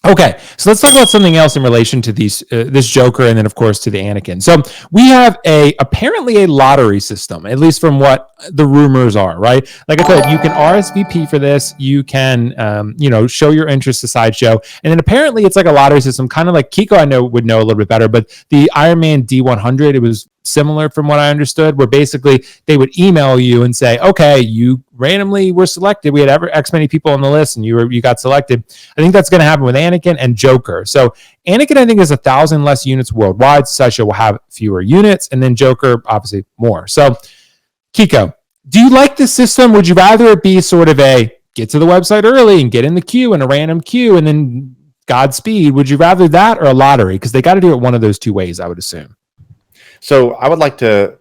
Okay, so let's talk about something else in relation to this Joker, and then of course to the Anakin. So we have apparently a lottery system, at least from what the rumors are, right? Like I said, you can RSVP for this, you can show your interest to Sideshow, and then apparently it's like a lottery system, kind of like Kiko. I know would know a little bit better, but the Iron Man D100, it was similar from what I understood, where basically they would email you and say, okay, you randomly were selected. We had X many people on the list and you got selected. I think that's going to happen with Anakin and Joker. So Anakin, I think, is 1,000 less units worldwide. Sideshow will have fewer units, and then Joker, obviously, more. So Kiko, do you like this system? Would you rather it be sort of a get to the website early and get in the queue in a random queue and then Godspeed? Would you rather that or a lottery? Because they got to do it one of those two ways, I would assume. So I would like to,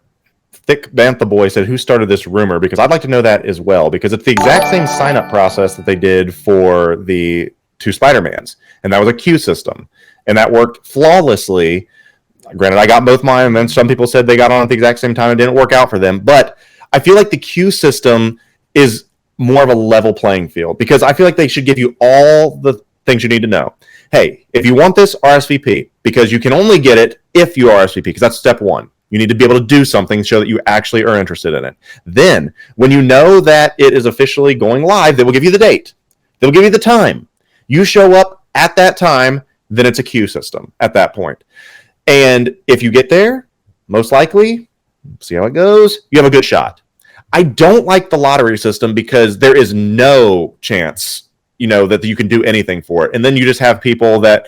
Thick Bantha Boy said, who started this rumor? Because I'd like to know that as well, because it's the exact same sign-up process that they did for the two Spider-Mans, and that was a queue system, and that worked flawlessly. Granted, I got both mine, and then some people said they got on at the exact same time. It didn't work out for them, but I feel like the queue system is more of a level playing field, because I feel like they should give you all the things you need to know. Hey, if you want this, RSVP, because you can only get it if you RSVP, because that's step one. You need to be able to do something to show that you actually are interested in it. Then, when you know that it is officially going live, they will give you the date. They'll give you the time. You show up at that time, then it's a queue system at that point. And if you get there, most likely, see how it goes, you have a good shot. I don't like the lottery system because there is no chance that you can do anything for it. And then you just have people that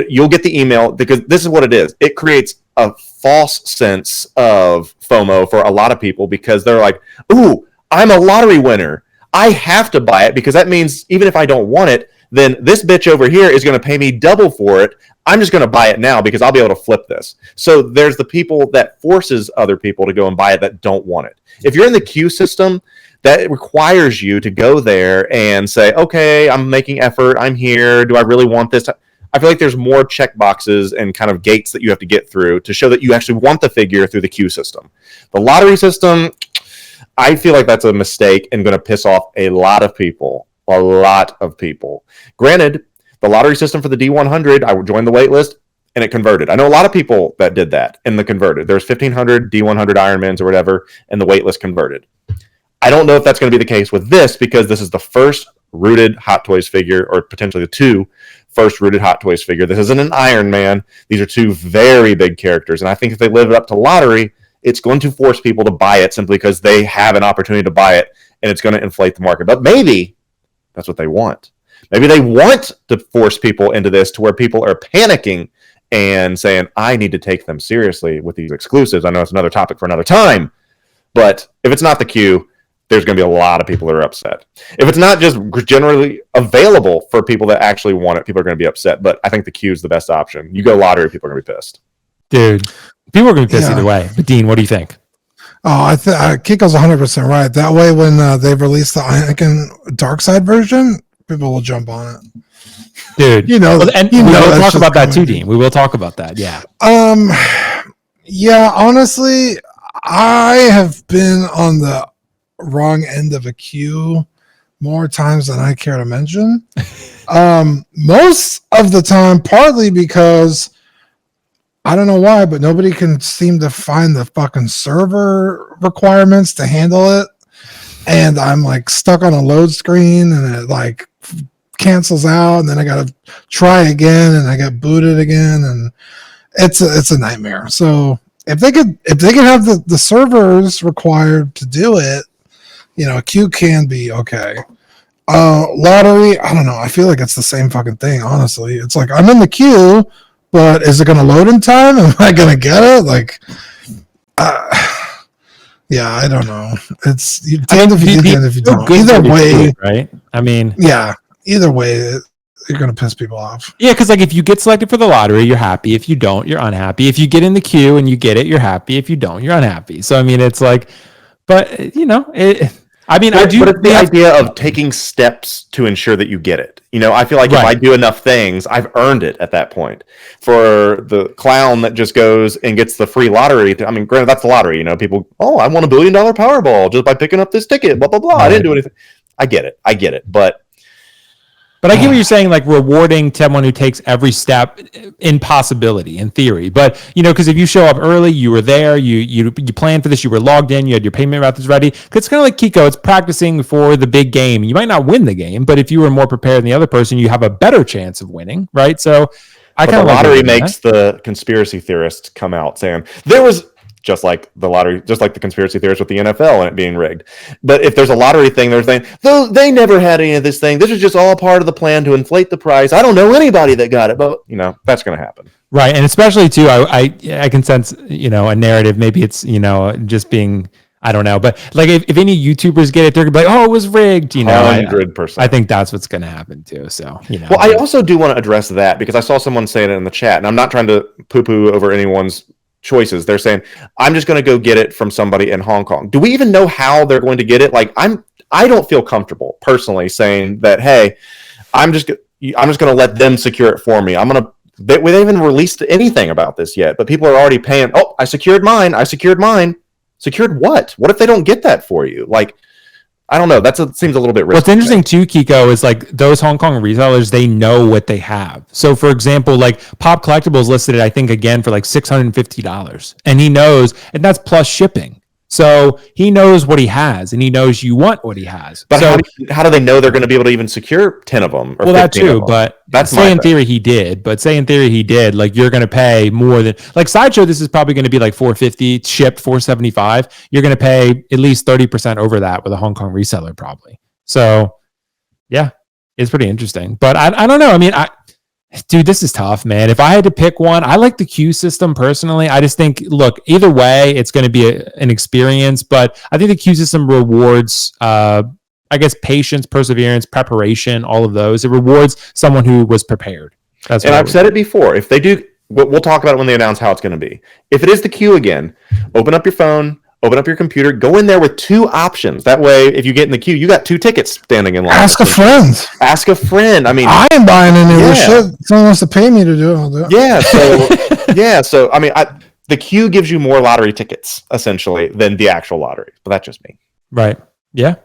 you'll get the email, because this is what it is. It creates a false sense of FOMO for a lot of people, because they're like, ooh, I'm a lottery winner. I have to buy it, because that means even if I don't want it, then this bitch over here is going to pay me double for it. I'm just going to buy it now because I'll be able to flip this. So there's the people that forces other people to go and buy it that don't want it. If you're in the queue system, that requires you to go there and say, okay, I'm making effort. I'm here. Do I really want this? I feel like there's more check boxes and kind of gates that you have to get through to show that you actually want the figure through the queue system. The lottery system, I feel like that's a mistake and going to piss off a lot of people. A lot of people. Granted, the lottery system for the D100, I joined the wait list and it converted. I know a lot of people that did that and the converted. There's 1,500 D100 Ironmans or whatever, and the wait list converted. I don't know if that's going to be the case with this, because this is the first rooted Hot Toys figure, or potentially the two first rooted Hot Toys figure. This isn't an Iron Man. These are two very big characters, and I think if they live up to lottery, it's going to force people to buy it simply because they have an opportunity to buy it, and it's going to inflate the market. But maybe that's what they want. Maybe they want to force people into this to where people are panicking and saying, I need to take them seriously with these exclusives. I know it's another topic for another time, but if it's not the queue, there's going to be a lot of people that are upset. If it's not just generally available for people that actually want it, people are going to be upset. But I think the queue is the best option. You go lottery, people are going to be pissed. Dude, people are going to be pissed either way. But Dean, what do you think? Oh, Kiko's 100% right. That way, when they've released the Anakin Dark Side version, people will jump on it. Dude, we will talk about that too, Dean. We will talk about that. Yeah. Yeah. Honestly, I have been on the wrong end of a queue more times than I care to mention. Most of the time, partly because I don't know why, but nobody can seem to find the fucking server requirements to handle it. And I'm like stuck on a load screen and it like cancels out, and then I got to try again and I get booted again, and it's a nightmare. So if they could have the servers required to do it, a queue can be okay. Lottery, I don't know. I feel like it's the same fucking thing, honestly. It's like I'm in the queue, but is it going to load in time? Am I going to get it? Like, yeah, I don't know. It's damned if you do, damned if you don't. Either way, right? I mean, yeah, either way, you're going to piss people off. Yeah, because like if you get selected for the lottery, you're happy. If you don't, you're unhappy. If you get in the queue and you get it, you're happy. If you don't, you're unhappy. So I mean, it's like, but I do. But it's the idea of taking steps to ensure that you get it. I feel like if I do enough things, I've earned it at that point. For the clown that just goes and gets the free lottery, granted, that's the lottery. People, I won $1 billion Powerball just by picking up this ticket, blah, blah, blah. Right. I didn't do anything. I get it. But But I get what you're saying, like rewarding someone who takes every step in possibility, in theory. But, because if you show up early, you were there, you planned for this, you were logged in, you had your payment methods ready. Because it's kind of like Kiko, it's practicing for the big game. You might not win the game, but if you were more prepared than the other person, you have a better chance of winning, right? So I kind of like lottery makes the conspiracy theorists come out saying there was just like the lottery, just like the conspiracy theorists with the NFL and it being rigged. But if there's a lottery thing, they're saying, though they never had any of this thing. This is just all part of the plan to inflate the price. I don't know anybody that got it, but that's going to happen. Right. And especially too, I can sense, a narrative. Maybe it's, just being, I don't know. But like if any YouTubers get it, they're gonna be like, oh, it was rigged. 100%. I think that's what's going to happen too. So, Well, I also do want to address that because I saw someone saying it in the chat, and I'm not trying to poo-poo over anyone's choices. They're saying, I'm just going to go get it from somebody in Hong Kong. Do we even know how they're going to get it? Like, I don't feel comfortable personally saying that, hey, I'm just going to let them secure it for me. We haven't even released anything about this yet, but people are already paying. Oh, I secured mine. Secured what? What if they don't get that for you? Like, I don't know. Seems a little bit risky. What's interesting too, Kiko, is like those Hong Kong resellers, they know what they have. So for example, like Pop Collectibles listed it, I think again for like $650. And he knows, and that's plus shipping. So he knows what he has and he knows you want what he has. But so, how do they know they're going to be able to even secure 10 of them? Or well, that too, but that's say in theory he did, like you're going to pay more than like Sideshow. This is probably going to be like $450 shipped, $475. You're going to pay at least 30% over that with a Hong Kong reseller probably. So yeah, it's pretty interesting, but I don't know. I mean, dude, this is tough, man. If I had to pick one, I like the queue system personally. I just think, look, either way, it's going to be an experience, but I think the queue system rewards, I guess, patience, perseverance, preparation, all of those. It rewards someone who was prepared. And I've said it before. If they do, we'll talk about it when they announce how it's going to be. If it is the queue again, open up your phone, open up your computer, go in there with two options. That way, if you get in the queue, you got two tickets standing in line. Ask a friend. Ask a friend. I mean, I ain't buying any of this shit. If someone wants to pay me to do it, I'll do it. Yeah. So I mean, the queue gives you more lottery tickets essentially than the actual lottery. But that's just me. Right. Yeah.